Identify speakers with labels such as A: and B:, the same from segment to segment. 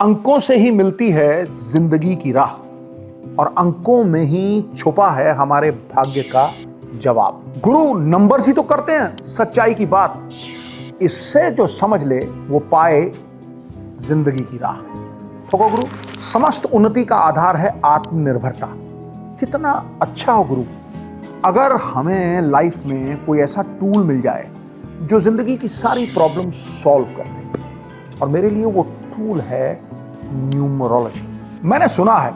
A: अंकों से ही मिलती है जिंदगी की राह और अंकों में ही छुपा है हमारे भाग्य का जवाब। गुरु नंबर ही तो करते हैं सच्चाई की बात, इससे जो समझ ले वो पाए जिंदगी की राह। तो गुरु, समस्त उन्नति का आधार है आत्मनिर्भरता। कितना अच्छा हो गुरु अगर हमें लाइफ में कोई ऐसा टूल मिल जाए जो जिंदगी की सारी प्रॉब्लम सॉल्व कर दे, और मेरे लिए वो टूल है न्यूमरोलॉजी। मैंने सुना है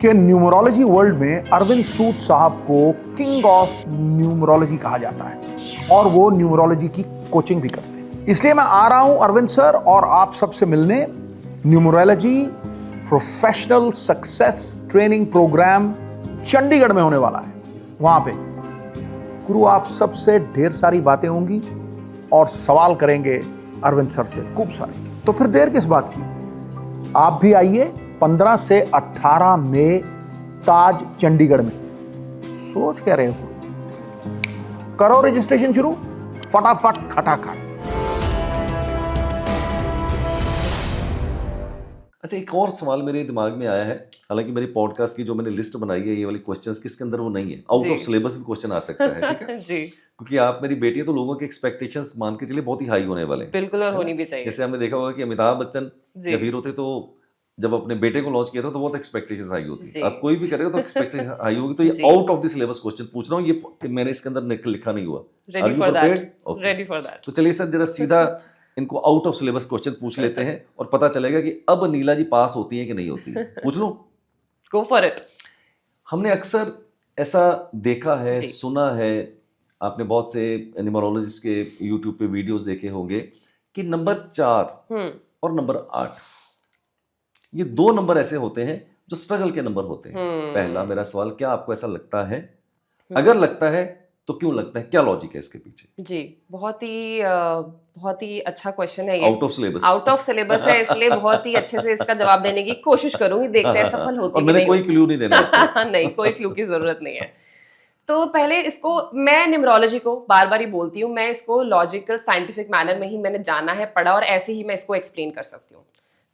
A: कि न्यूमरोलॉजी वर्ल्ड में अरविंद सूद साहब को किंग ऑफ न्यूमरोलॉजी कहा जाता है और वो न्यूमरोलॉजी की कोचिंग भी करते हैं। इसलिए मैं आ रहा हूं अरविंद सर और आप सबसे मिलने। Numerology professional success training program Chandigarh में होने वाला है। वहां पे गुरु आप सबसे ढेर सारी बातें होंगी और सवाल करेंगे अरविंद सर से खूब सारे। तो फिर देर किस बात की, आप भी आइए 15 से 18 मई ताज चंडीगढ़ में। सोच क्या रहे हो, करो रजिस्ट्रेशन शुरू फटाफट खटाखट।
B: अच्छा, एक और सवाल मेरे दिमाग में आया है। हालांकि मेरी पॉडकास्ट की जो मैंने लिस्ट बनाई है ये वाली क्वेश्चंस किसके अंदर वो नहीं है, आउट ऑफ सिलेबस भी क्वेश्चन आ सकता है, ठीक है
C: जी,
B: क्योंकि आप मेरी बेटी है तो लोगों के एक्सपेक्टेशंस मान के चलिए बहुत ही हाई होने वाले हैं।
C: बिल्कुल, और होनी भी चाहिए।
B: जैसे हमने देखा होगा कि अमिताभ बच्चन
C: जी।
B: या वीर होते तो जब अपने बेटे को लॉन्च किया था तो बहुत एक्सपेक्टेशंस हाई होती
C: जी।
B: है। अब कोई भी करेगा तो एक्सपेक्टेशन हाई होगी। तो ये
C: जी।
B: Out of the syllabus question पूछ रहा हूँ, ये मैंने इसके अंदर लिखा नहीं हुआ।
C: Ready for that, ready for that.
B: तो चलिए सर जरा सीधा इनको आउट ऑफ सिलेबस क्वेश्चन पूछ लेते हैं और पता चलेगा कि अब नीला जी पास होती है कि नहीं होती है। पूछ लूं?
C: Go for it.
B: हमने अक्सर ऐसा देखा है,
C: जी।
B: सुना है, आपने बहुत से न्यूमरोलॉजिस्ट के यूट्यूब पे वीडियोस देखे होंगे कि नंबर 4 और नंबर 8 ये 2 नंबर ऐसे होते हैं जो स्ट्रगल के नंबर होते हैं। पहला मेरा सवाल, क्या आपको ऐसा लगता है? अगर लगता है तो क्यों लगता है, क्या लॉजिक है इसके पीछे?
C: जी, बहुत ही अच्छा क्वेश्चन है ये।
B: Out of syllabus,
C: out of syllabus है, इसलिए बहुत ही अच्छे से इसका जवाब देने की कोशिश करूंगी। देखते हैं सफल होती
B: और
C: कि
B: मैंने
C: नहीं
B: कोई
C: होती।
B: क्लू नहीं देना।
C: नहीं, कोई क्लू की जरूरत नहीं है। तो पहले इसको, मैं न्यूमरोलॉजी को बार बार ही बोलती हूँ, मैं इसको लॉजिकल साइंटिफिक मैनर में ही मैंने जाना है, पढ़ा, और ऐसे ही मैं इसको एक्सप्लेन कर सकती हूँ।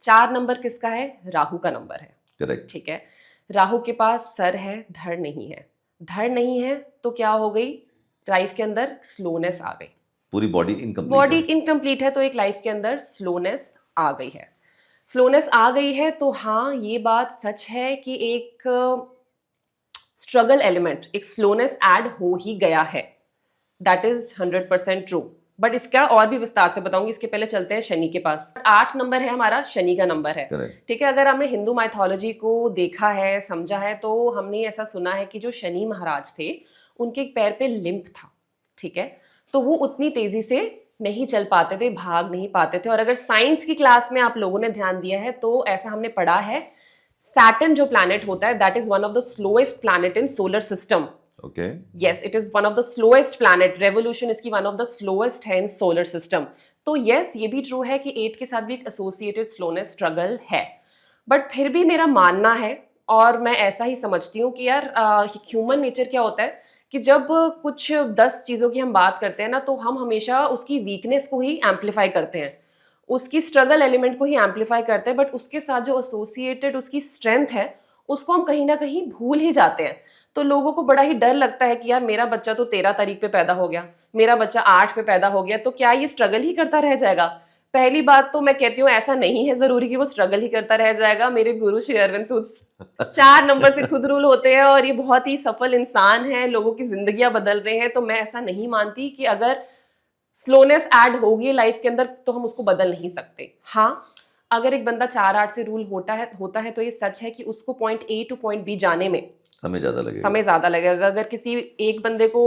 C: 4 नंबर किसका है? राहु का नंबर है।
B: करेक्ट,
C: ठीक है। राहु के पास सर है, धड़ नहीं है। धड़ नहीं है तो क्या हो गई? लाइफ के अंदर स्लोनेस आ गई।
B: पूरी बॉडी इनकम्प्लीट
C: बॉडी इनकम्प्लीट है तो एक लाइफ के अंदर स्लोनेस आ गई है। स्लोनेस आ गई है तो हाँ, ये बात सच है कि एक स्ट्रगल एलिमेंट, एक स्लोनेस ऐड हो ही गया है। That is 100% true. बट इसका और भी विस्तार से बताऊंगी। इसके पहले चलते हैं शनि के पास। 8 नंबर है हमारा, शनि का नंबर है।
B: Correct.
C: ठीक है। अगर हमने हिंदू माइथोलॉजी को देखा है, समझा है, तो हमने ऐसा सुना है कि जो शनि महाराज थे उनके एक पैर पे लिम्प था। ठीक है। तो वो उतनी तेजी से नहीं चल पाते थे, भाग नहीं पाते थे। और अगर साइंस की क्लास में आप लोगों ने ध्यान दिया है तो ऐसा हमने पढ़ा है, सैटर्न जो प्लैनेट होता है that is one of the slowest planet in solar system.
B: Okay,
C: yes, it is one of the slowest planet. revolution इसकी one of the slowest है in solar system. तो yes, ये भी ट्रू है कि 8 के साथ भी एक associated slowness struggle है। बट फिर भी मेरा मानना है, और मैं ऐसा ही समझती हूँ कि यार ह्यूमन नेचर क्या होता है कि जब कुछ 10 चीज़ों की हम बात करते हैं ना, तो हम हमेशा उसकी वीकनेस को ही एम्पलीफाई करते हैं, उसकी स्ट्रगल एलिमेंट को ही एम्पलीफाई करते हैं, बट उसके साथ जो एसोसिएटेड उसकी स्ट्रेंथ है उसको हम कहीं ना कहीं भूल ही जाते हैं। तो लोगों को बड़ा ही डर लगता है कि यार मेरा बच्चा तो 13 तारीख पे पैदा हो गया, मेरा बच्चा 8 पे पैदा हो गया, तो क्या ये स्ट्रगल ही करता रह जाएगा? पहली बात तो मैं कहती हूँ ऐसा नहीं है जरूरी कि वो स्ट्रगल ही करता रह जाएगा। मेरे गुरु श्री अरविंद सूद 4 नंबर से खुद रूल होते हैं और ये बहुत ही सफल इंसान है, लोगों की जिंदगियां बदल रहे हैं। तो मैं ऐसा नहीं मानती कि अगर स्लोनेस ऐड होगी लाइफ के अंदर तो हम उसको बदल नहीं सकते। हाँ, अगर एक बंदा 4-8 से रूल होता है तो ये सच है कि उसको point A to point B जाने में समय ज्यादा लगेगा। अगर किसी एक बंदे को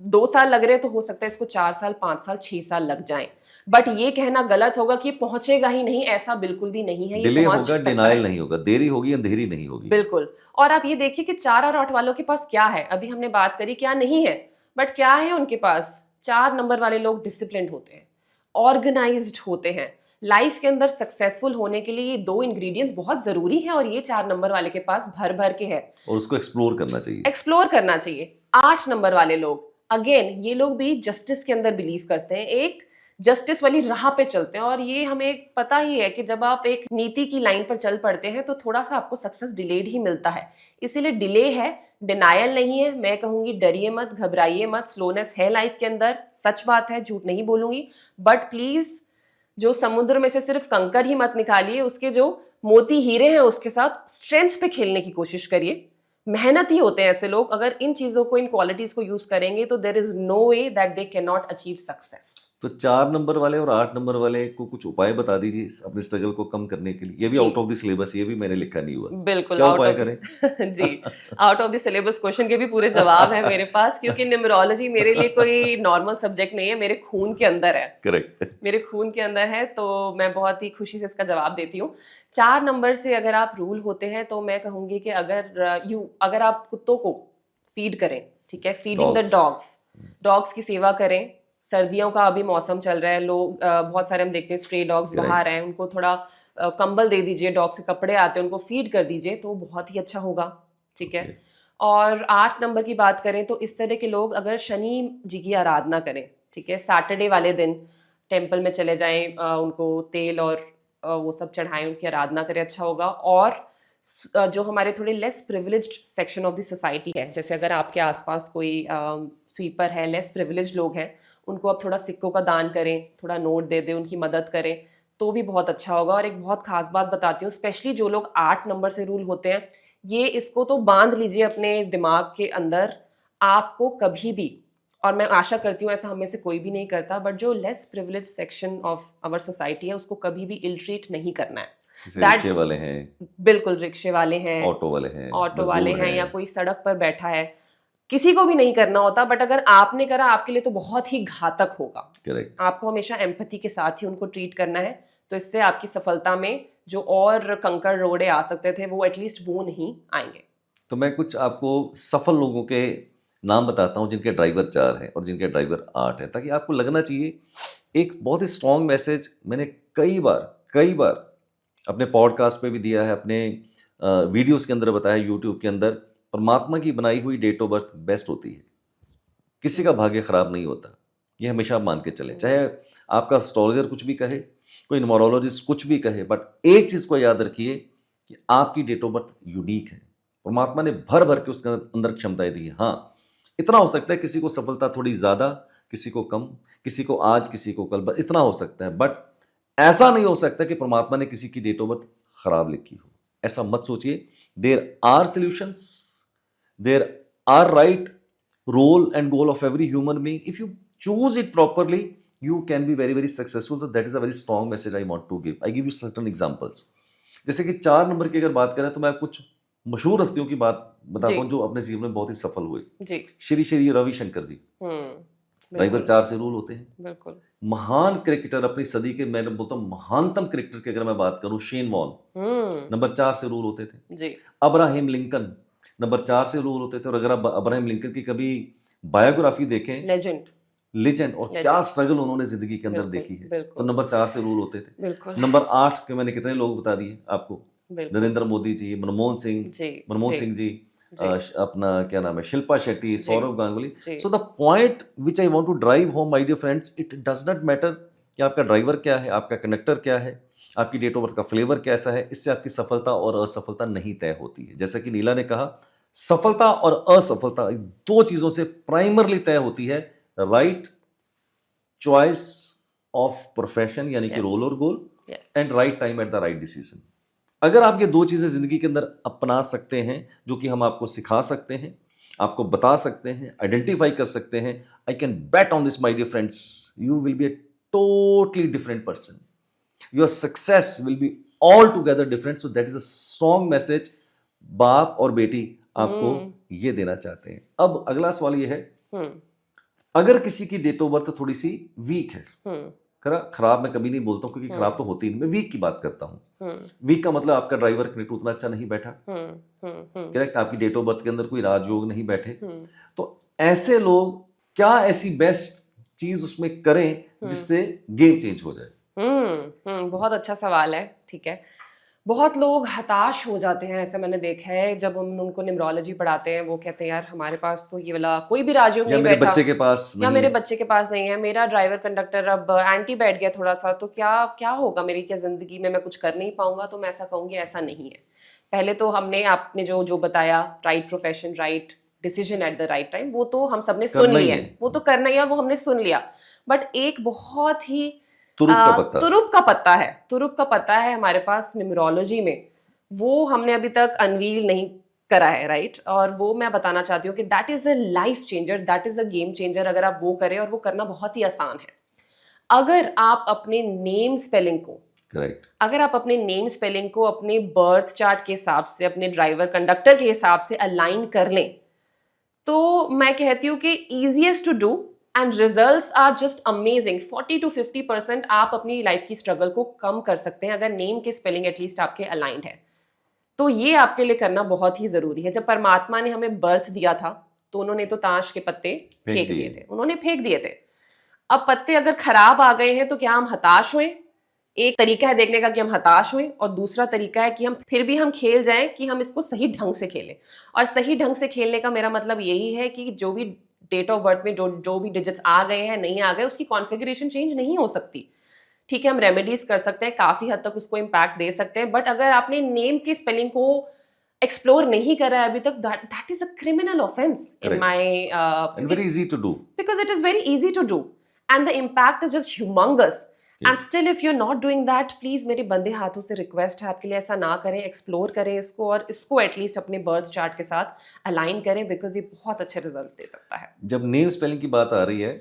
C: 2 साल लग रहे हैं तो हो सकता है इसको 4 साल, 5 साल, 6 साल लग जाएं। बट ये कहना गलत होगा कि पहुंचेगा ही नहीं, ऐसा बिल्कुल भी नहीं है।
B: डिले होगा, डिनायल नहीं होगा, देरी होगी, अंधेरी नहीं होगी।
C: बिल्कुल। और आप ये देखिए कि 4 और 8 वालों के पास क्या है। अभी हमने बात करी क्या नहीं है, बट क्या है उनके पास? 4 नंबर वाले लोग डिसिप्लिन्ड होते हैं, ऑर्गेनाइज्ड होते हैं। लाइफ के अंदर सक्सेसफुल होने के लिए ये 2 इंग्रेडिएंट्स बहुत जरूरी है और ये 4 नंबर वाले के पास भर भर के है
B: और उसको एक्सप्लोर करना चाहिए।
C: 8 नंबर वाले लोग, अगेन ये लोग भी जस्टिस के अंदर बिलीव करते हैं। एक जस्टिस वाली राह पे चलते हैं। और ये हमें पता ही है कि जब आप एक नीति की लाइन पर चल पड़ते हैं तो थोड़ा सा आपको सक्सेस डिलेड ही मिलता है। इसीलिए डिले है, डिनायल नहीं है। मैं कहूंगी डरिए मत, घबराइए मत, स्लोनेस है लाइफ के अंदर, सच बात है, झूठ नहीं बोलूंगी। बट प्लीज जो समुद्र में से सिर्फ कंकर ही मत निकालिए, उसके जो मोती हीरे हैं उसके साथ स्ट्रेंथ पे खेलने की कोशिश करिए। मेहनत ही होते हैं ऐसे लोग, अगर इन चीजों को, इन क्वालिटीज को यूज करेंगे तो there is no way that they can not achieve success.
B: तो 4 नंबर वाले और 8 नंबर वाले को कुछ उपाय बता दीजिए अपने स्ट्रगल को कम करने के लिए। ये भी
C: जी।
B: आउट ऑफ द सिलेबस, ये भी मैंने लिखा नहीं हुआ।
C: बिल्कुल
B: क्या
C: आउट
B: उपाय
C: ऑफ
B: करें?
C: जी, out of the syllabus question के भी पूरे जवाब है मेरे पास, क्योंकि न्यूमरोलॉजी मेरे लिए कोई नॉर्मल सब्जेक्ट नहीं है, मेरे खून के अंदर है।
B: करेक्ट।
C: मेरे खून के अंदर है, तो मैं बहुत ही खुशी से इसका जवाब देती हूँ। 4 नंबर से अगर आप रूल होते हैं तो मैं कहूंगी कि अगर आप कुत्तों को फीड करें, ठीक है, फीडिंग द डॉग्स की सेवा करें। सर्दियों का अभी मौसम चल रहा है, लोग बहुत सारे हम देखते हैं स्ट्रे डॉग्स बाहर हैं, उनको थोड़ा कंबल दे दीजिए, डॉग से कपड़े आते हैं उनको फीड कर दीजिए, तो बहुत ही अच्छा होगा, ठीक है। और 8 नंबर की बात करें तो इस तरह के लोग अगर शनि जी की आराधना करें, ठीक है, सैटरडे वाले दिन टेम्पल में चले जाएं, उनको तेल और वो सब चढ़ाएं, उनकी आराधना करें, अच्छा होगा। और जो हमारे थोड़े less privileged section of the society है, जैसे अगर आपके आसपास कोई स्वीपर है, लेस प्रिविलेज्ड लोग हैं, उनको आप थोड़ा सिक्कों का दान करें, थोड़ा नोट दे दें, उनकी मदद करें, तो भी बहुत अच्छा होगा। और एक बहुत खास बात बताती हूँ, स्पेशली जो लोग 8 नंबर से रूल होते हैं, ये इसको तो बांध लीजिए अपने दिमाग के अंदर, आपको कभी भी, और मैं आशा करती हूँ ऐसा हम में से कोई भी नहीं करता, बट जो less privilege section of our society है उसको कभी भी इल ट्रीट नहीं करना है।
B: रिक्शे वाले हैं,
C: बिल्कुल, रिक्शे वाले हैं,
B: ऑटो वाले हैं,
C: ऑटो वाले
B: मजदूर
C: हैं, या कोई सड़क पर बैठा है, किसी को भी नहीं करना होता, बट अगर आपने करा आपके लिए तो बहुत ही घातक होगा।
B: करेक्ट।
C: आपको हमेशा एम्पैथी के साथ ही उनको ट्रीट करना है, तो इससे आपकी सफलता में जो और कंकड़ रोड़े आ सकते थे वो एटलीस्ट वो नहीं आएंगे।
B: तो मैं कुछ आपको सफल लोगों के नाम बताता हूँ जिनके ड्राइवर 4 हैं और जिनके ड्राइवर 8 हैं, ताकि आपको लगना चाहिए। एक बहुत ही स्ट्रॉन्ग मैसेज मैंने कई बार अपने पॉडकास्ट पे भी दिया है, अपने वीडियोस के अंदर बताया, यूट्यूब के अंदर। परमात्मा की बनाई हुई डेट ऑफ बर्थ बेस्ट होती है, किसी का भाग्य खराब नहीं होता, ये हमेशा आप मान के चलें। चाहे आपका एस्ट्रोलॉजर कुछ भी कहे, कोई न्यूमरोलॉजिस्ट कुछ भी कहे, बट एक चीज़ को याद रखिए कि आपकी डेट ऑफ बर्थ यूनिक है। परमात्मा ने भर भर के उसके अंदर क्षमताएं दी है। हाँ, इतना हो सकता है किसी को सफलता थोड़ी ज़्यादा, किसी को कम, किसी को आज, किसी को कल, बस इतना हो सकता है। बट ऐसा नहीं हो सकता कि परमात्मा ने किसी की डेट ऑफ बर्थ खराब लिखी हो, ऐसा मत सोचिए। There are solutions, there are right role and goal of every human being. If you choose it properly, you can be very successful. So that is a very strong message I want to give. I give you certain examples. जैसे कि 4 number की अगर बात करें तो मैं कुछ मशहूर हस्तियों की बात बताता हूँ जो अपने जीवन में बहुत ही सफल हुए।
C: जी।
B: श्री रविशंकर जी, ड्राइवर 4 से रूल होते हैं।
C: बिल्कुल।
B: महान क्रिकेटर अपनी सदी के, मैं बोलता हूँ महानतम क्रिकेटर की अगर मैं बात करूँ, शेन वॉर्न नंबर 4 से रूल होते थे।
C: जी।
B: अब्राहम लिंकन नंबर 4 से रूल होते थे। और अगर आप अब्राहम लिंकन की कभी बायोग्राफी देखें, लेजेंड, और क्या स्ट्रगल उन्होंने जिंदगी के अंदर देखी है, तो नंबर 4 से रूल होते थे। नंबर 8 के मैंने कितने लोग बता दिए आपको, नरेंद्र मोदी जी, मनमोहन सिंह जी, अपना क्या नाम है, Shilpa Shetty, Sourav Ganguly. So the point which I want to drive home my dear friends, it does not matter कि आपका ड्राइवर क्या है, आपका कंडक्टर क्या है, आपकी डेट ऑफ बर्थ का फ्लेवर कैसा है, इससे आपकी सफलता और असफलता नहीं तय होती है। जैसा कि नीला ने कहा, सफलता और असफलता दो चीजों से प्राइमरली तय होती है, राइट चॉइस ऑफ प्रोफेशन यानी कि रोल और goal, and right time at the right decision. अगर आप ये दो चीजें जिंदगी के अंदर अपना सकते हैं, जो कि हम आपको सिखा सकते हैं, आपको बता सकते हैं, आइडेंटिफाई कर सकते हैं, I can bet on this my dear friends, you will be a totally different person, your success will be altogether different. So that is a strong message बाप और बेटी आपको ये देना चाहते हैं। अब अगला सवाल ये है, अगर किसी की डेट ऑफ बर्थ थोड़ी सी वीक है, खराब मैं कभी नहीं बोलता हूँ क्योंकि खराब तो होती नहीं, मैं वीक की बात करता हूँ। वीक का मतलब आपका ड्राइवर कनेक्ट उतना अच्छा नहीं बैठा, करेक्ट, आपकी डेट ऑफ बर्थ के अंदर कोई राजयोग नहीं बैठे, तो ऐसे लोग क्या ऐसी बेस्ट चीज उसमें करें जिससे गेम चेंज हो जाए?
C: बहुत अच्छा सवाल है, ठीक है। बहुत लोग हताश हो जाते हैं, ऐसा मैंने देखा है। जब हम उनको न्यूमरोलॉजी पढ़ाते हैं, वो कहते हैं यार हमारे पास तो ये वाला कोई भी राजयोग
B: या
C: नहीं
B: मेरे
C: बैठा,
B: बच्चे के पास
C: या
B: नहीं
C: मेरे
B: है।
C: बच्चे के पास नहीं है, मेरा ड्राइवर कंडक्टर अब एंटी बैठ गया थोड़ा सा, तो क्या क्या होगा मेरी, क्या जिंदगी में मैं कुछ कर नहीं पाऊंगा। तो मैं ऐसा कहूंगी, ऐसा नहीं है। पहले तो हमने आपने जो जो बताया, right profession, right decision at the right time, वो तो हम सबने सुन
B: करना ही
C: लिया,
B: है।
C: वो तो करना ही है, वो हमने सुन लिया। बट एक बहुत ही
B: तुरुप का पत्ता।
C: तुरुप का पत्ता है, तुरुप का पत्ता है हमारे पास न्यूमरोलॉजी में, वो हमने अभी तक अनवील नहीं करा है, राइट। और वो मैं बताना चाहती हूँ कि that is a life changer, that is a game changer अगर आप वो करें, और वो करना बहुत ही आसान है। अगर आप अपने नेम स्पेलिंग को,
B: करेक्ट।
C: अगर आप अपने नेम स्पेलिंग को अपने बर्थ चार्ट के हिसाब से, अपने ड्राइवर कंडक्टर के हिसाब से अलाइन कर लें, तो मैं कहती हूँ कि easiest to do and results are just amazing. 40 to 50% आप अपनी लाइफ की स्ट्रगल को कम कर सकते हैं अगर नेम के स्पेलिंग एटलीस्ट आपके अलाइंड है। तो ये आपके लिए करना बहुत ही जरूरी है। जब परमात्मा ने हमें बर्थ दिया था, तो उन्होंने तो ताश के पत्ते फेंक दिए थे, उन्होंने फेंक दिए थे। अब पत्ते अगर खराब आ गए हैं तो क्या हम हताश हुए? एक तरीका है देखने का कि हम हताश हुए, और दूसरा तरीका है कि हम फिर भी हम खेल जाएं, कि हम इसको सही ढंग से खेलें। और सही ढंग से खेलने का मेरा मतलब यही है कि जो भी डेट ऑफ बर्थ में जो भी डिजिट्स आ गए हैं, नहीं आ गए, उसकी कॉन्फ़िगरेशन चेंज नहीं हो सकती। ठीक है, हम रेमेडीज कर सकते हैं, काफी हद तक उसको इम्पैक्ट दे सकते हैं, बट अगर आपने नेम की स्पेलिंग को एक्सप्लोर नहीं करा है अभी तक, that is a criminal offence in
B: Correct.
C: My,
B: and very easy to do.
C: because it is very easy to do and the impact is just humongous.
B: Yes.
C: And still if you're not doing that, please मेरे बंदे हाथों से request है आपके लिए, ऐसा ना करें, एक्सप्लोर करें इसको, और इसको एटलीस्ट अपने बर्थ चार्ट के साथ अलाइन करें, बिकॉज ये बहुत अच्छे रिजल्ट्स दे सकता है।
B: जब नेम स्पेलिंग की बात आ रही है,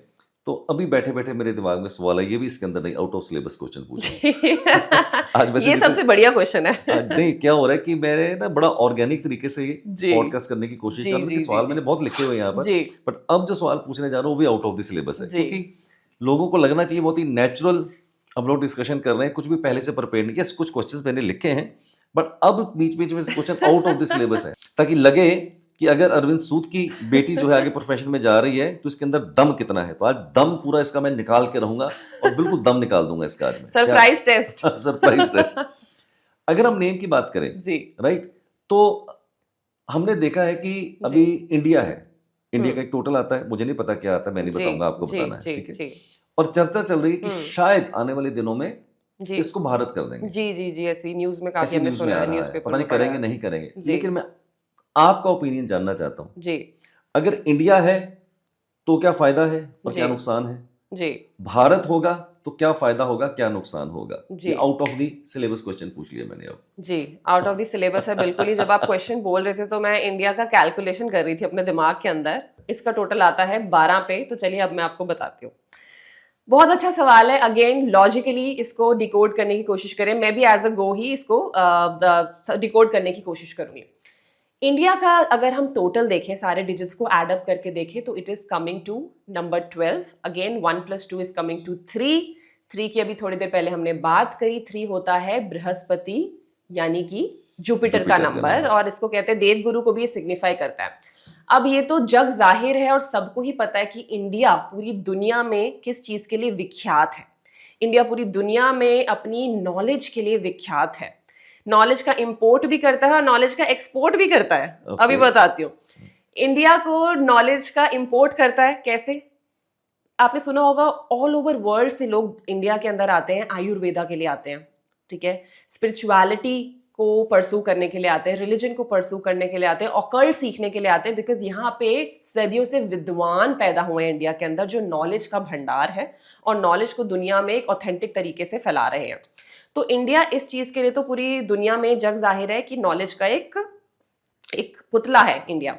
B: तो अभी बैठे बैठे मेरे दिमाग में सवाल है, ये भी इसके अंदर नहीं, आउट ऑफ सिलेबस क्वेश्चन पूछा। आज वैसे
C: ये सबसे बढ़िया क्वेश्चन है।
B: नहीं, क्या हो रहा है कि मैंने ना बड़ा ऑर्गेनिक तरीके से
C: जी।
B: पॉडकास्ट करने की कोशिश
C: जी,
B: कर रहा हूं कि
C: जी,
B: सवाल
C: जी,
B: मैंने बहुत लिखे हुए हैं यहाँ पर,
C: जी।
B: बट अब जो सवाल पूछने जा रहा हूँ वो भी आउट ऑफ द सिलेबस है,
C: जी।
B: क्योंकि लोगों को लगना चाहिए बहुत ही नेचुरल हम लोग डिस्कशन कर रहे हैं, कुछ भी पहले से प्रिपेयर नहीं किया। कुछ क्वेश्चंस मैंने लिखे हैं, बट अब बीच बीच में से question out of the syllabus है, ताकि लगे कि अगर अरविंद सूद की बेटी जो है आगे प्रोफेशन में जा रही है, तो इसके अंदर दम कितना है। तो आज दम पूरा इसका मैं निकाल के रहूंगा, और बिल्कुल दम निकाल दूंगा इसका आज मैं।
C: Surprise test.
B: Surprise test. अगर हम नेम की बात करें,
C: जी।
B: राइट, तो हमने देखा है कि अभी इंडिया है, इंडिया का एक टोटल आता है, मुझे नहीं पता क्या आता है, मैं नहीं
C: जी,
B: बताऊंगा, आपको
C: जी,
B: बताना है,
C: जी,
B: ठीक है।
C: जी।
B: और चर्चा चल रही है कि शायद आने वाले दिनों में
C: जी।
B: इसको भारत कर देंगे।
C: जी जी जी, ऐसी न्यूज में काफी
B: ऐसी
C: हमने
B: न्यूज में
C: सुना
B: आ
C: है,
B: रहा है,
C: न्यूज़पेपर
B: पता नहीं
C: में पढ़ा
B: करेंगे
C: है।
B: नहीं करेंगे,
C: जी।
B: लेकिन मैं आपका ओपिनियन जानना चाहता हूं।
C: जी
B: अगर इंडिया है तो क्या फायदा है और
C: जी।
B: क्या नुकसान है,
C: जी
B: भारत होगा तो क्या फायदा होगा, क्या नुकसान होगा।
C: जी।
B: ये out of the syllabus question पूछ लिया मैंने अब।
C: जी, आउट ऑफ द सिलेबस है बिल्कुल ही। जब आप क्वेश्चन बोल रहे थे तो मैं इंडिया का कैलकुलेशन कर रही थी अपने दिमाग के अंदर। इसका टोटल आता है 12 पे, तो चलिए अब मैं आपको बताती हूँ। बहुत अच्छा सवाल है। अगेन लॉजिकली इसको डिकोड करने की कोशिश करें, मैं भी एज अ गो ही इसको डिकोड करने की कोशिश करूंगी। इंडिया का अगर हम टोटल देखें, सारे डिजिट्स को एड अप करके देखें, तो it is coming to number 12। Again 1 + 2 is coming to 3। 3 की अभी थोड़ी देर पहले हमने बात करी। 3 होता है बृहस्पति, यानी कि जुपिटर का नंबर, और इसको कहते हैं देवगुरु को भी ये सिग्निफाई करता है। अब ये तो जग जाहिर है और सबको ही पता है कि इंडिया पूरी दुनिया में किस चीज के लिए विख्यात है। इंडिया पूरी दुनिया में अपनी नॉलेज के लिए विख्यात है। नॉलेज का इंपोर्ट भी करता है और नॉलेज का एक्सपोर्ट भी करता है।
B: Okay.
C: अभी बताती हूँ। इंडिया को नॉलेज का इंपोर्ट करता है कैसे? आपने सुना होगा, ऑल ओवर वर्ल्ड से लोग इंडिया के अंदर आते हैं, आयुर्वेदा के लिए आते हैं, ठीक है, स्पिरिचुअलिटी को परसू करने के लिए आते हैं, रिलीजन को परसू करने के लिए आते हैं, ऑकल्ट सीखने के लिए आते हैं, बिकॉज यहाँ पे सदियों से विद्वान पैदा हुए हैं इंडिया के अंदर, जो नॉलेज का भंडार है और नॉलेज को दुनिया में एक ऑथेंटिक तरीके से फैला रहे हैं। तो इंडिया इस चीज के लिए तो पूरी दुनिया में जग जाहिर है कि नॉलेज का एक पुतला है इंडिया।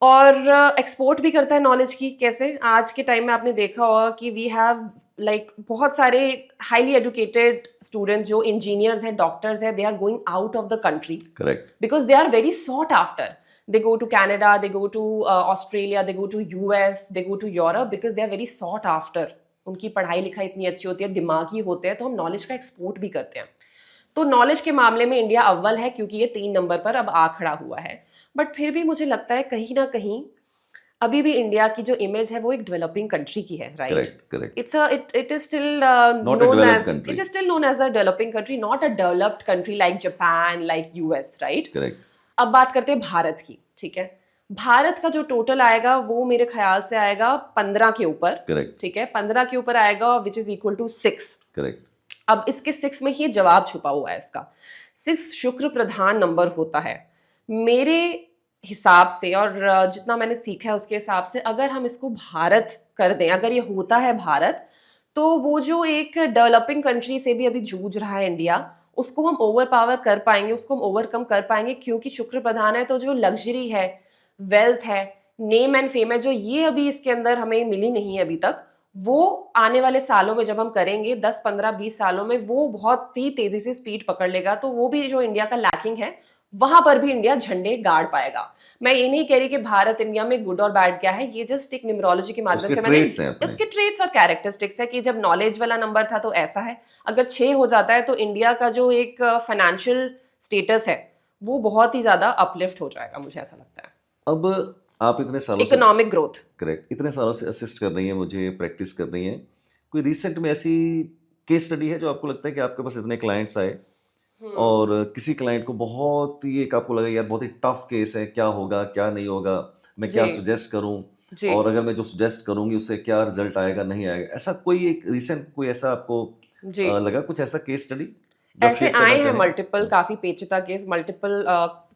C: और एक्सपोर्ट भी करता है नॉलेज की। कैसे? आज के टाइम में आपने देखा होगा कि वी हैव लाइक बहुत सारे हाईली एजुकेटेड स्टूडेंट्स जो इंजीनियर्स हैं, डॉक्टर्स हैं, they are going out of the country,
B: correct,
C: because they are very sought after. They go to Canada, they go to Australia, they go to US, they go to Europe because they are very sought after. उनकी पढ़ाई लिखाई इतनी अच्छी होती है, दिमागी होते हैं, तो हम नॉलेज का एक्सपोर्ट भी करते हैं। तो नॉलेज के मामले में इंडिया अव्वल है, क्योंकि ये 3 नंबर पर अब आ खड़ा हुआ है। बट फिर भी मुझे लगता है कहीं ना कहीं अभी भी इंडिया की जो इमेज है वो एक डेवलपिंग कंट्री की है, right?
B: Correct correct
C: It is still
B: Not a
C: known
B: developed
C: as
B: country.
C: it is still known as a developing country, not a developed country like Japan, like US, right?
B: Correct
C: अब बात करते हैं भारत की, ठीक है? भारत का जो टोटल आएगा वो मेरे ख्याल से आएगा 15 के ऊपर,
B: करेक्ट
C: ठीक है? 15 के ऊपर आएगा which is equal to 6।
B: Correct
C: अब इसके 6 में ही जवाब छुपा हुआ है इसका। 6 शुक्र प्रधान नंबर होता है मेरे हिसाब से, और जितना मैंने सीखा है उसके हिसाब से, अगर हम इसको भारत कर दें, अगर ये होता है भारत, तो वो जो एक डेवलपिंग कंट्री से भी अभी जूझ रहा है इंडिया, उसको हम ओवर पावर कर पाएंगे, उसको हम ओवरकम कर पाएंगे, क्योंकि शुक्र प्रधान है। तो जो लग्जरी है, वेल्थ है, नेम एंड फेम है, जो ये अभी इसके अंदर हमें मिली नहीं है अभी तक, वो आने वाले सालों में जब हम करेंगे 10 15 20 सालों में वो बहुत ही तेजी से स्पीड पकड़ लेगा। तो वो भी जो इंडिया का लैकिंग है वहां पर भी इंडिया झंडे गाड़ पाएगा। मैं ये नहीं कह रही कि भारत इंडिया में गुड और बैड क्या है, ये जस्ट एक न्यूमरोलॉजी के माध्यम से मैंने उसके ट्रेट्स और कैरेक्टरिस्टिक्स है कि जब नॉलेज वाला नंबर था तो ऐसा है, अगर 6 हो जाता है तो इंडिया का जो एक फाइनेंशियल स्टेटस है वो बहुत ही ज्यादा अपलिफ्ट हो जाएगा, मुझे ऐसा लगता है।
B: अब आप इतने सालों से
C: इकोनॉमिक ग्रोथ,
B: करेक्ट, इतने सालों से असिस्ट कर रही हैं मुझे, प्रैक्टिस कर रही हैं, कोई रिसेंट में ऐसी केस स्टडी है जो आपको लगता है कि आपके पास इतने क्लाइंट्स आए और किसी क्लाइंट को बहुत ही एक आपको लगा यार बहुत ही टफ केस है, क्या होगा क्या नहीं होगा, मैं क्या सुजेस्ट करूं और अगर मैं जो सुजेस्ट करूंगी उससे क्या रिजल्ट आएगा नहीं आएगा, ऐसा कोई एक रिसेंट कोई ऐसा आपको लगा, कुछ ऐसा केस स्टडी?
C: ऐसे आए हैं मल्टीपल, काफी पेचीदा केस, मल्टीपल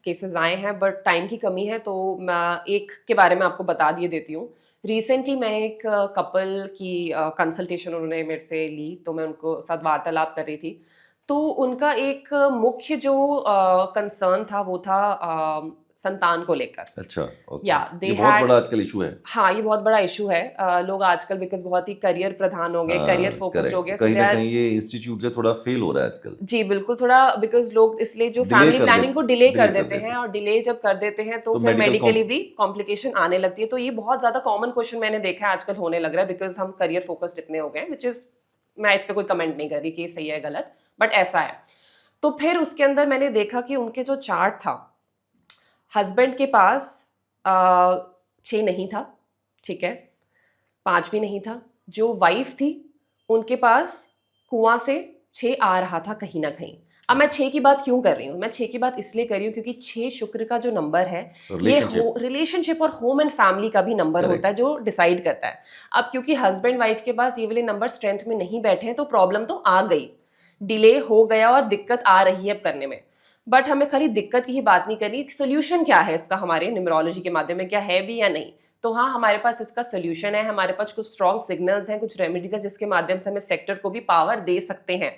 C: केसेस आए हैं, बट टाइम की कमी है तो मैं एक के बारे में आपको बता दिए देती हूँ। रिसेंटली मैं एक कपल की कंसल्टेशन उन्होंने मेरे से ली, तो मैं उनको साथ वार्तालाप कर रही थी। तो उनका एक मुख्य जो कंसर्न था वो था संतान को लेकर।
B: अच्छा, ओके।
C: या
B: ये बहुत बड़ा आजकल इशू है।
C: हाँ, ये बहुत बड़ा इशू है। लोग आजकल बिकॉज बहुत ही करियर प्रधान हो गए, करियर फोकस्ड हो गए,
B: कहीं ना कहीं ये इंस्टीट्यूट से थोड़ा फेल हो रहा है आजकल।
C: जी बिल्कुल, थोड़ा बिकॉज लोग इसलिए जो फैमिली प्लानिंग को डिले कर देते हैं, और डिले जब कर देते हैं तो फिर मेडिकली भी कॉम्प्लिकेशन आने लगती है। तो ये बहुत ज्यादा कॉमन क्वेश्चन मैंने देखा है आजकल होने लग रहा है, बिकॉज हम करियर फोकस्ड इतने हो गए, विच इज, मैं इस पर कोई कमेंट नहीं कर रही कि सही है गलत, बट ऐसा है। तो फिर उसके अंदर मैंने देखा कि उनके जो चार्ट था, हस्बैंड के पास 6 नहीं था, ठीक है, 5 भी नहीं था। जो वाइफ थी उनके पास कुआं से 6 आ रहा था कहीं ना कहीं। अब मैं 6 की बात क्यों कर रही हूँ? मैं 6 की बात इसलिए कर रही हूँ क्योंकि 6 शुक्र का जो नंबर है ये रिलेशनशिप और होम एंड फैमिली का भी नंबर होता है जो डिसाइड करता है। अब क्योंकि हस्बैंड वाइफ के पास ये वाले नंबर स्ट्रेंथ में नहीं बैठे हैं तो प्रॉब्लम तो आ गई, डिले हो गया और दिक्कत आ रही है अब करने में। बट हमें खाली दिक्कत की ही बात नहीं करनी, सोल्यूशन क्या है इसका हमारे न्यूमरोलॉजी के माध्यम में, क्या है भी या नहीं। तो हाँ, हमारे पास इसका सोल्यूशन है, हमारे पास कुछ स्ट्रॉन्ग सिग्नल्स हैं, कुछ रेमेडीज है जिसके माध्यम से हम इस सेक्टर को भी पावर दे सकते हैं।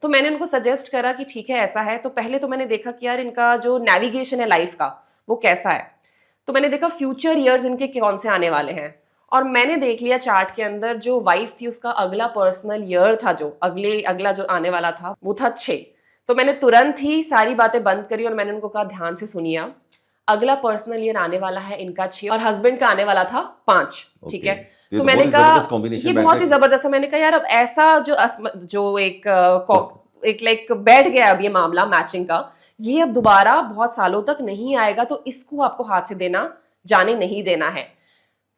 C: तो मैंने उनको सजेस्ट करा कि ठीक है ऐसा है। तो पहले तो मैंने देखा कि यार इनका जो नेविगेशन है लाइफ का वो कैसा है। तो मैंने देखा फ्यूचर ईयर्स इनके कौन से आने वाले हैं, और मैंने देख लिया चार्ट के अंदर जो वाइफ थी उसका अगला पर्सनल ईयर था, जो अगला जो आने वाला था वो था 6। तो मैंने तुरंत ही सारी बातें बंद करी और मैंने उनको कहा ध्यान से सुनिए, अगला पर्सनल ईयर आने वाला है इनका 6 और हस्बैंड का आने वाला था 5, ठीक है। तो मैंने कहा ये बहुत ही जबरदस्त है। मैंने कहा यार अब ऐसा जो एक लाइक बैठ गया अब ये मामला मैचिंग का, ये अब दोबारा बहुत सालों तक नहीं आएगा, तो इसको आपको हाथ से जाने नहीं देना है।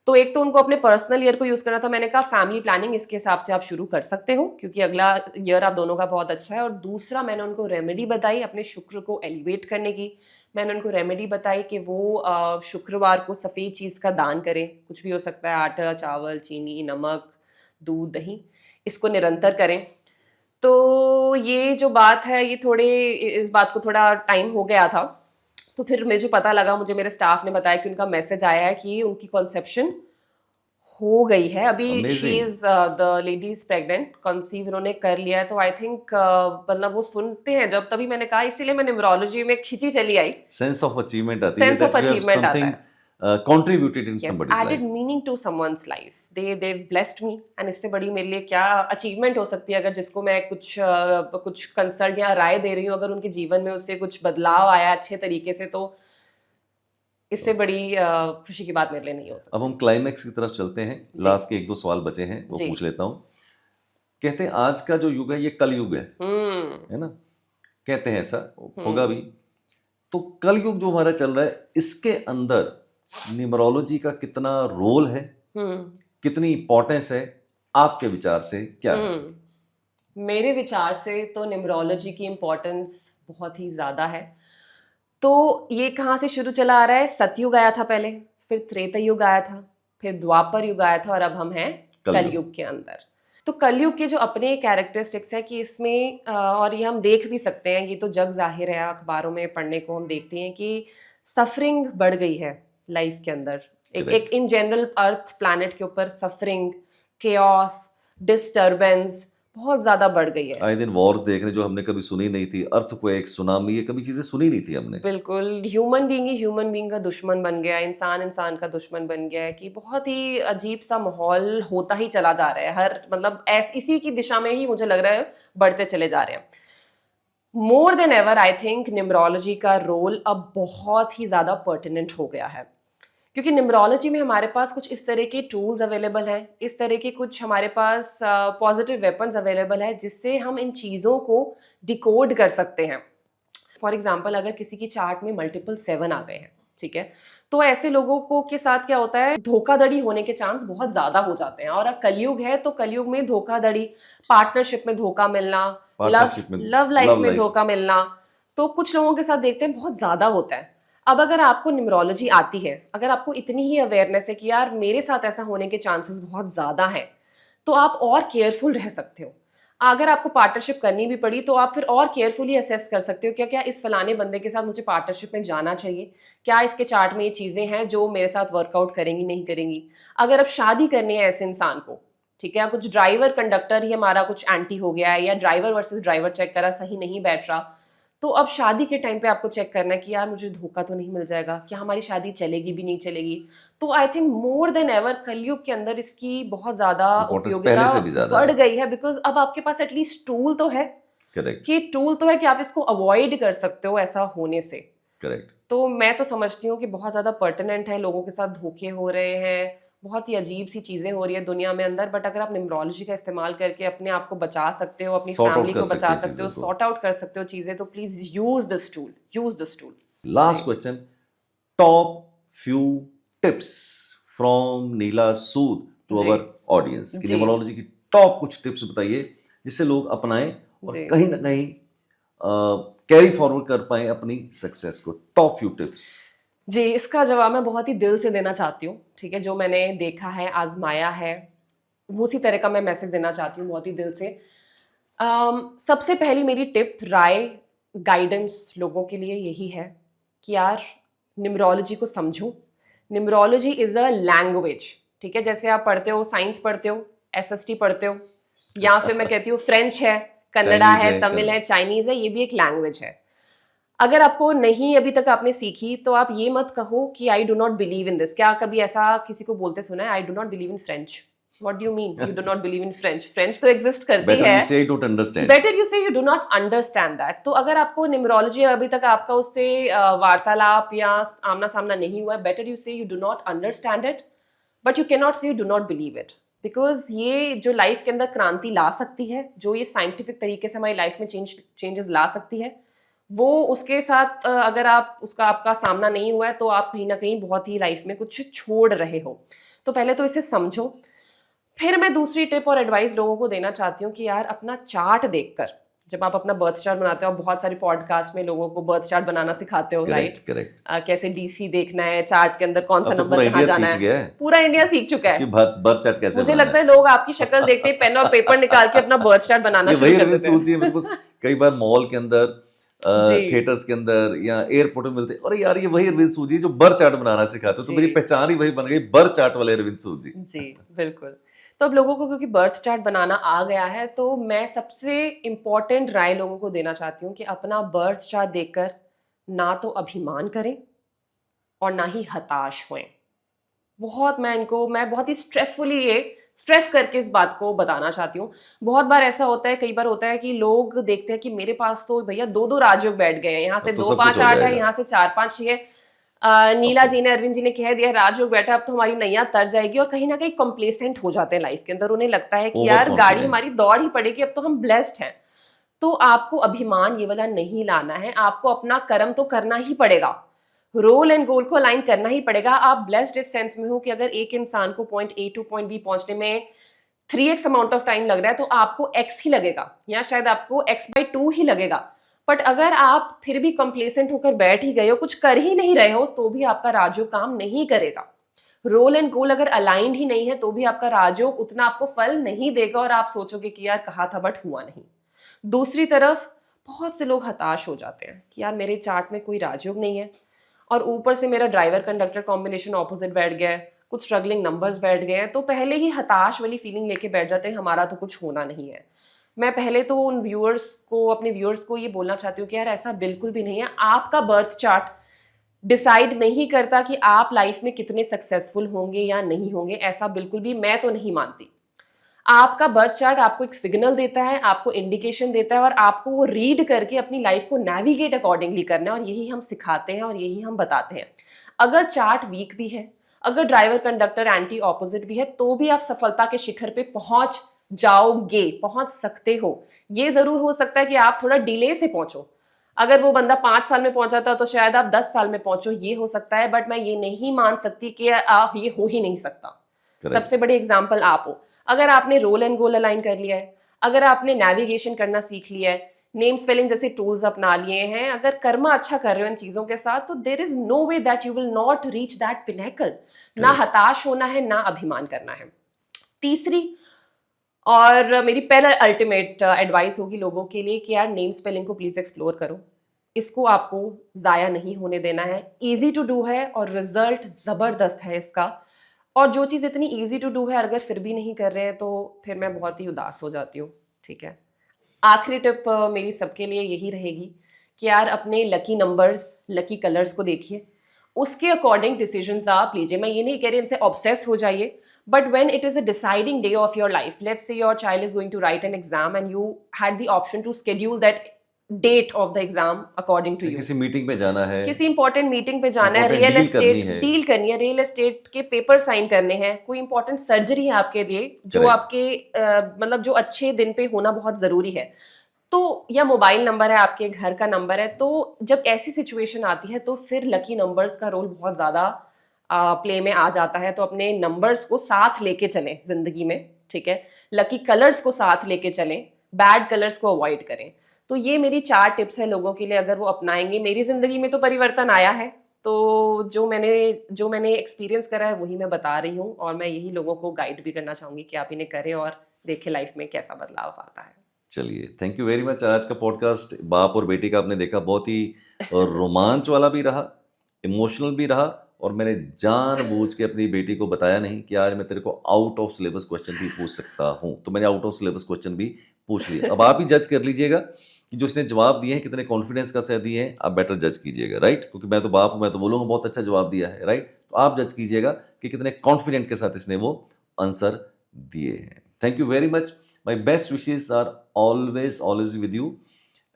C: तो एक तो उनको अपने पर्सनल ईयर को यूज करना था, मैंने कहा फैमिली प्लानिंग इसके हिसाब से आप शुरू कर सकते हो क्योंकि अगला ईयर आप दोनों का बहुत अच्छा है। और दूसरा मैंने उनको रेमेडी बताई अपने शुक्र को एलिवेट करने की। मैंने उनको रेमेडी बताई कि वो शुक्रवार को सफ़ेद चीज़ का दान करें, कुछ भी हो सकता है, आटा, चावल, चीनी, नमक, दूध, दही, इसको निरंतर करें। तो ये जो बात है ये इस बात को थोड़ा टाइम हो गया था। तो फिर मुझे पता लगा, मुझे मेरे स्टाफ ने बताया कि उनका मैसेज आया है कि उनकी कॉन्सेप्शन हो गई है, अभी she is the lady is pregnant, conceive उन्होंने कर लिया है। तो आई थिंक मतलब वो सुनते हैं जब, तभी मैंने कहा, इसीलिए मैं न्यूमरोलॉजी में खिंची चली आई।
B: सेंस ऑफ अचीवमेंट आती है,
C: सेंस ऑफ अचीवमेंट आता है,
B: contributed in somebody's life,
C: added meaning to someone's life, they blessed me, and इससे बड़ी मेरे लिए क्या अचीवमेंट हो सकती है अगर जिसको मैं कुछ कंसल्ट या राय दे रही हूँ, अगर उनके जीवन में उससे कुछ बदलाव आया अच्छे तरीके से, तो इससे बड़ी खुशी की बात मेरे लिए नहीं हो सकती।
B: अब हम क्लाइमैक्स की तरफ चलते हैं, लास्ट के 1-2 सवाल बचे हैं वो पूछ लेता हूँ। कहते हैं आज का जो युग है ये कल युग है ना, कहते हैं ऐसा होगा भी। तो कल युग जो हमारा चल रहा है इसके अंदर न्यूमरोलॉजी का कितना रोल है, कितनी इंपॉर्टेंस है, आपके विचार से क्या है?
C: मेरे विचार से तो न्यूमरोलॉजी की इम्पोर्टेंस बहुत ही ज़्यादा है। तो ये कहाँ से शुरू चला आ रहा है? सतयुग आया था पहले, फिर त्रेता युग आया था, फिर द्वापर युग आया था और अब हम हैं कलयुग के अंदर। तो कलयुग के जो अपने कैरेक्टरिस्टिक्स है कि इसमें और ये हम देख भी सकते हैं, ये तो जग जाहिर है, अखबारों में पढ़ने को हम देखते हैं कि सफरिंग बढ़ गई है लाइफ के अंदर। एक इन जनरल अर्थ प्लैनेट के ऊपर सफरिंग, केओस, डिस्टर्बेंस बहुत ज्यादा बढ़ गई है।
B: आए दिन वॉर्स देख रहे जो हमने कभी सुनी नहीं थी, अर्थक्वेक, सुनामी, ये कभी चीजें सुनी नहीं थी हमने।
C: बिल्कुल, ह्यूमन बीइंग ही ह्यूमन बीइंग का दुश्मन बन गया, इंसान इंसान का दुश्मन बन गया है कि बहुत ही अजीब सा माहौल होता ही चला जा रहा है। हर मतलब इसी की दिशा में ही मुझे लग रहा है बढ़ते चले जा रहे हैं। More than ever I think numerology का रोल अब बहुत ही ज्यादा पर्टिनेंट हो गया है, क्योंकि न्यूमरोलॉजी में हमारे पास कुछ इस तरह के टूल्स अवेलेबल हैं, इस तरह के कुछ हमारे पास पॉजिटिव वेपन्स अवेलेबल है जिससे हम इन चीज़ों को डिकोड कर सकते हैं। फॉर एग्जांपल, अगर किसी की चार्ट में मल्टीपल 7 आ गए हैं, ठीक है, तो ऐसे लोगों को के साथ क्या होता है, धोखाधड़ी होने के चांस बहुत ज़्यादा हो जाते हैं। और अब कलयुग है तो कलयुग में धोखाधड़ी, पार्टनरशिप में धोखा मिलना, लव लाइफ में धोखा मिलना, तो कुछ लोगों के साथ देखते हैं बहुत ज़्यादा होता है। अब अगर आपको न्यूमरोलॉजी आती है, अगर आपको इतनी ही अवेयरनेस है कि यार मेरे साथ ऐसा होने के चांसेस बहुत ज़्यादा हैं, तो आप और केयरफुल रह सकते हो। अगर आपको पार्टनरशिप करनी भी पड़ी तो आप फिर और केयरफुली असेस कर सकते हो क्या क्या इस फलाने बंदे के साथ मुझे पार्टनरशिप में जाना चाहिए, क्या इसके चार्ट में ये चीज़ें हैं जो मेरे साथ वर्कआउट करेंगी नहीं करेंगी। अगर अब शादी करनी है ऐसे इंसान को, ठीक है, कुछ ड्राइवर कंडक्टर ही हमारा कुछ एंटी हो गया है, या ड्राइवर वर्सेस ड्राइवर चेक करा सही नहीं बैठ रहा, तो अब शादी के टाइम पे आपको चेक करना है कि यार मुझे धोखा तो नहीं मिल जाएगा, क्या हमारी शादी चलेगी भी नहीं चलेगी। तो I think more than ever कलयुग के अंदर इसकी बहुत ज्यादा उपयोगिता बढ़ गई है, बिकॉज अब आपके पास एटलीस्ट टूल तो है।
B: करेक्ट,
C: कि टूल तो है कि आप इसको अवॉइड कर सकते हो ऐसा होने से।
B: करेक्ट।
C: तो मैं तो समझती हूँ कि बहुत ज्यादा पर्टिनेंट है, लोगों के साथ धोखे हो रहे हैं, बहुत ही अजीब सी चीजें हो रही है दुनिया में अंदर, बट अगर आप न्यूमरोलॉजी का इस्तेमाल करके अपने आप को बचा सकते हो, अपनी फैमिली को बचा सकते हो, सॉर्ट आउट कर सकते हो चीजें, तो please use this tool, use this tool.
B: Last question, top few tips from Neela Sood to our audience. Numerology की टॉप कुछ टिप्स बताइए जिससे लोग अपनाएं और कहीं ना कहीं कैरी फॉरवर्ड कर पाए अपनी सक्सेस को। Top few tips.
C: जी, इसका जवाब मैं बहुत ही दिल से देना चाहती हूँ, ठीक है, जो मैंने देखा है, आजमाया है, उसी तरह का मैं मैसेज देना चाहती हूँ बहुत ही दिल से। सबसे पहली मेरी टिप, राय, गाइडेंस लोगों के लिए यही है कि यार न्यूमरोलॉजी को समझो। न्यूमरोलॉजी इज अ लैंग्वेज, ठीक है, जैसे आप पढ़ते हो, साइंस पढ़ते हो, एसएसटी पढ़ते हो, या फिर मैं कहती हूँ फ्रेंच है, कन्नड़ा है, तमिल है, चाइनीज है, ये भी एक लैंग्वेज है। अगर आपको नहीं अभी तक आपने सीखी तो आप ये मत कहो कि I do not believe in this. क्या कभी ऐसा किसी को बोलते सुना है, I do not believe in French? What do you mean you do not believe in French? French तो एग्जिस्ट करती है।
B: बेटर यू से don't understand,
C: better you say you do not understand that. तो अगर आपको न्यूमरोलॉजी अभी तक आपका उससे वार्तालाप या आमना सामना नहीं हुआ है, better you say you do not understand it, but you can not say you do not believe it, because ये जो लाइफ के अंदर क्रांति ला सकती है, जो ये साइंटिफिक तरीके से हमारी लाइफ में चेंजेस ला सकती है, वो उसके साथ अगर आप उसका आपका सामना नहीं हुआ है तो आप कहीं ना कहीं बहुत ही लाइफ में कुछ छोड़ रहे हो। तो पहले तो इसे समझो। फिर मैं दूसरी टिप और एडवाइस लोगों को देना चाहती हूँ कि यार अपना चार्ट देखकर, जब आप अपना बर्थ चार्ट बनाते हो, बहुत सारे पॉडकास्ट में लोगों को बर्थ चार्ट बनाना सिखाते हो, राइट?
B: करेक्ट।
C: कैसे डीसी देखना है, चार्ट के अंदर कौन सा नंबर कहाँ जाना है, पूरा इंडिया सीख चुका है।
B: बर्थ चार्ट कैसे
C: मुझे लगता है लोग आपकी शक्ल देखते ही पेन और पेपर निकाल के अपना बर्थ चार्ट बनाना शुरू कर देते हैं।
B: कई बार मॉल के अंदर, थिएटर्स के अंदर या एयरपोर्ट में मिलते, अरे यार ये वही अरविंद सूद जी जो बर्थ चार्ट बनाना सिखाते, तो मेरी पहचान ही वही बन गई, बर्थ चार्ट वाले अरविंद सूद जी।
C: जी बिल्कुल। तो अब लोगों को क्योंकि बर्थ चार्ट बनाना आ गया है, तो मैं सबसे इम्पोर्टेंट राय लोगों को देना चाहती हूँ कि अपना बर्थ चार्ट देखकर ना तो अभिमान करें और ना ही हताश होएं। मैं बहुत ही स्ट्रेसफुली ये स्ट्रेस करके इस बात को बताना चाहती हूँ। बहुत बार ऐसा होता है, कई बार होता है कि लोग देखते हैं कि मेरे पास तो भैया 2-2 राजयोग बैठ गए हैं, यहाँ से 2 5 8 है, यहाँ से 4 5 6 है, नीला जी ने, अरविंद जी ने कह दिया राजयोग बैठा, अब तो हमारी नैया तर जाएगी, और कहीं ना कहीं कंप्लेसेंट हो जाते हैं लाइफ के अंदर। उन्हें लगता है कि यार गाड़ी हमारी दौड़ ही पड़ेगी, अब तो हम ब्लेस्ड हैं। तो आपको अभिमान ये वाला नहीं लाना है, आपको अपना कर्म तो करना ही पड़ेगा। रोल एंड गोल को अलाइन करना ही पड़ेगा। आप ब्लेस्ड इस सेंस में हो कि अगर एक इंसान को point A to point B पहुंचने में 3x अमाउंट ऑफ टाइम लग रहा है तो आपको x ही लगेगा, या शायद आपको x/2 ही लगेगा। बट अगर आप फिर भी कंप्लेसेंट होकर बैठ ही गए हो, कुछ कर ही नहीं रहे हो, तो भी आपका राजयोग काम नहीं करेगा। रोल एंड गोल अगर अलाइंड ही नहीं है तो भी आपका राजयोग उतना आपको फल नहीं देगा और आप सोचोगे कि यार कहा था बट हुआ नहीं। दूसरी तरफ बहुत से लोग हताश हो जाते हैं कि यार मेरे चार्ट में कोई राजयोग नहीं है और ऊपर से मेरा ड्राइवर कंडक्टर कॉम्बिनेशन ऑपोजिट बैठ गया है, कुछ स्ट्रगलिंग नंबर्स बैठ गए हैं, तो पहले ही हताश वाली फीलिंग लेके बैठ जाते हैं हमारा तो कुछ होना नहीं है। मैं पहले तो उन अपने व्यूअर्स को ये बोलना चाहती हूँ कि यार ऐसा बिल्कुल भी नहीं है। आपका बर्थ चार्ट डिसाइड नहीं करता कि आप लाइफ में कितने सक्सेसफुल होंगे या नहीं होंगे, ऐसा बिल्कुल भी मैं तो नहीं मानती। आपका बर्थ चार्ट आपको एक सिग्नल देता है, आपको इंडिकेशन देता है और आपको वो रीड करके अपनी लाइफ को नेविगेट अकॉर्डिंगली करना है, और यही हम सिखाते हैं और यही हम बताते हैं। अगर चार्ट वीक भी है, अगर ड्राइवर कंडक्टर एंटी ऑपोजिट भी है, तो भी आप सफलता के शिखर पे पहुंच जाओगे, पहुंच सकते हो। ये जरूर हो सकता है कि आप थोड़ा डिले से पहुंचो। अगर वो बंदा 5 साल में पहुंचा था तो शायद आप 10 साल में पहुंचो, ये हो सकता है। बट मैं ये नहीं मान सकती कि ये हो ही नहीं सकता। सबसे बड़ी एग्जाम्पल आप हो। अगर आपने रोल एंड गोल अलाइन कर लिया है, अगर आपने नेविगेशन करना सीख लिया है, नेम स्पेलिंग जैसे टूल्स अपना लिए हैं, अगर कर्मा अच्छा कर रहे हो इन चीजों के साथ, तो there is no way that you will not reach that pinnacle. ना हताश होना है, ना अभिमान करना है। तीसरी और मेरी पहला अल्टीमेट एडवाइस होगी लोगों के लिए कि यार नेम स्पेलिंग को प्लीज एक्सप्लोर करो। इसको आपको जाया नहीं होने देना है। इजी टू डू है और रिजल्ट जबरदस्त है इसका। और जो चीज़ इतनी इजी टू डू है, अगर फिर भी नहीं कर रहे हैं तो फिर मैं बहुत ही उदास हो जाती हूँ। ठीक है, आखिरी टिप मेरी सबके लिए यही रहेगी कि यार अपने लकी नंबर्स, लकी कलर्स को देखिए, उसके अकॉर्डिंग डिसीजंस आप लीजिए। मैं ये नहीं कह रही इनसे ऑब्सेस हो जाइए, but when it is a deciding day of your life, let's say your child is going to write an exam and you had the option to schedule that date of the exam according to you.
B: किसी meeting पे जाना है,
C: किसी important meeting पे जाना है, real estate deal करनी है, रियल एस्टेट के पेपर साइन करने हैं, कोई इंपॉर्टेंट सर्जरी है आपके लिए जो आपके मतलब जो अच्छे दिन पे होना बहुत जरूरी है, तो या मोबाइल नंबर है, आपके घर का नंबर है, तो जब ऐसी सिचुएशन आती है तो फिर लकी नंबर्स का रोल बहुत ज्यादा प्ले में आ जाता है। तो अपने नंबर्स को साथ लेके चलें जिंदगी में। ठीक है, लकी कलर्स को साथ लेके चलें, बैड कलर्स को अवॉइड करें। तो ये मेरी 4 टिप्स है लोगों के लिए, अगर वो अपनाएंगे। मेरी जिंदगी में तो परिवर्तन आया है, तो जो मैंने एक्सपीरियंस करा है वही मैं बता रही हूँ, और मैं यही लोगों को गाइड भी करना चाहूंगी कि आप इन्हें करें और देखें लाइफ में कैसा बदलाव आता है।
B: चलिए, थैंक यू वेरी मच। आज का पॉडकास्ट बाप और बेटी का आपने देखा, बहुत ही रोमांच वाला भी रहा, इमोशनल भी रहा, और मैंने जानबूझ के अपनी बेटी को बताया नहीं कि आज मैं तेरे को आउट ऑफ सिलेबस क्वेश्चन भी पूछ सकता हूं, तो मैंने आउट ऑफ सिलेबस क्वेश्चन भी पूछ लिया। अब आप ही जज कर लीजिएगा कि जो इसने जवाब दिए हैं कितने कॉन्फिडेंस का साथ दिए हैं, आप बेटर जज कीजिएगा, राइट? क्योंकि मैं तो बाप हूं, मैं तो बोलूँगा बहुत अच्छा जवाब दिया है, राइट? तो आप जज कीजिएगा कि कितने कॉन्फिडेंट के साथ इसने वो आंसर दिए हैं। Thank you very much. My best wishes are always with you.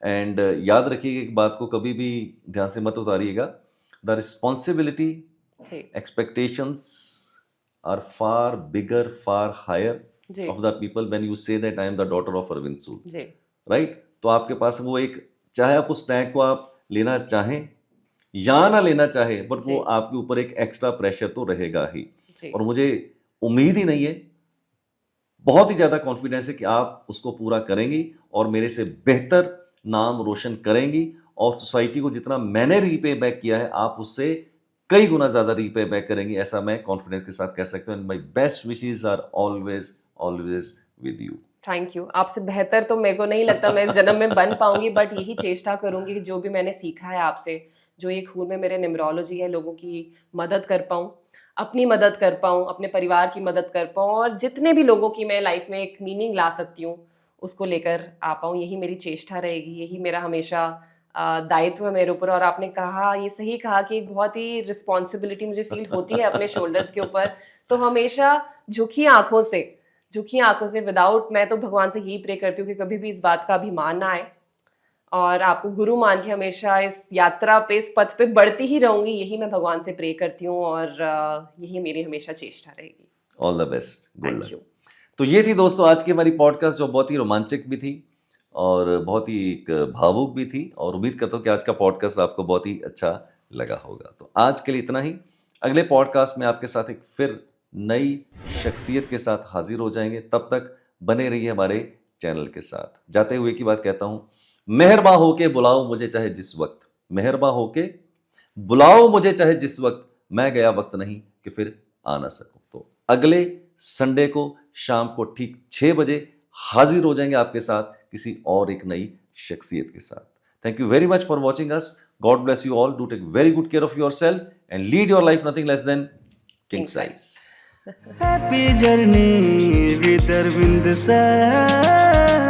B: And याद रखिएगा एक बात को कभी भी ध्यान से मत उतारिएगा, the responsibility, expectations are far bigger, far higher of the people when you say that I am the daughter of Arvind Sood, right? तो आपके पास वो एक, चाहे आप उस टैग को आप लेना चाहें या ना लेना चाहें, बट वो आपके ऊपर एक एक्स्ट्रा प्रेशर तो रहेगा ही। और मुझे उम्मीद ही नहीं है, बहुत ही ज्यादा कॉन्फिडेंस है कि आप उसको पूरा करेंगी और मेरे से बेहतर नाम रोशन करेंगी, और सोसाइटी को जितना मैंने रीपे बैक किया है आप उससे कई गुना ज्यादा रीपे बैक करेंगी, ऐसा मैं कॉन्फिडेंस के साथ कह सकता हूँ। My best wishes are always with you.
C: Thank you. आपसे बेहतर तो मेरे को नहीं लगता मैं इस जन्म में बन पाऊंगी, बट यही चेष्टा करूंगी कि जो भी मैंने सीखा है आपसे, जो ये खून में मेरे न्यूमरोलॉजी है, लोगों की मदद कर पाऊं, अपनी मदद कर पाऊं, अपने परिवार की मदद कर पाऊं, और जितने भी लोगों की मैं लाइफ में एक मीनिंग ला सकती हूँ उसको लेकर आ पाऊं, यही मेरी चेष्टा रहेगी, यही मेरा हमेशा दायित्व है मेरे ऊपर। और आपने कहा, ये सही कहा कि एक बहुत ही रिस्पॉन्सिबिलिटी मुझे फील होती है अपने शोल्डर्स के ऊपर, तो हमेशा झुकी आंखों से विदाउट, मैं तो भगवान से यही प्रे करती हूँ कि कभी भी इस बात का अभिमान ना आए, और आपको गुरु मान के हमेशा इस यात्रा पे, इस पथ पे बढ़ती ही रहूंगी, यही मैं भगवान से प्रे करती हूँ, और यही मेरी हमेशा चेष्टा रहेगी।
B: All the best, good luck. तो ये थी दोस्तों आज की हमारी पॉडकास्ट, जो बहुत ही रोमांचक भी थी और बहुत ही एक भावुक भी थी, और उम्मीद करता हूँ कि आज का पॉडकास्ट आपको बहुत ही अच्छा लगा होगा। तो आज के लिए इतना ही। अगले पॉडकास्ट में आपके साथ एक फिर नई शख्सियत के साथ हाजिर हो जाएंगे। तब तक बने रहिए हमारे चैनल के साथ। जाते हुए की बात कहता हूं, मेहरबा होके बुलाओ मुझे चाहे जिस वक्त, मेहरबा होके बुलाओ मुझे चाहे जिस वक्त, मैं गया वक्त नहीं कि फिर आ ना सकूं। तो अगले संडे को शाम को ठीक 6 बजे हाजिर हो जाएंगे आपके साथ किसी और एक नई शख्सियत के साथ। Thank you very much for watching us. God bless you all. Do take very good care of yourself and lead your life nothing less than king size.
D: Happy journey with Arvind Sir.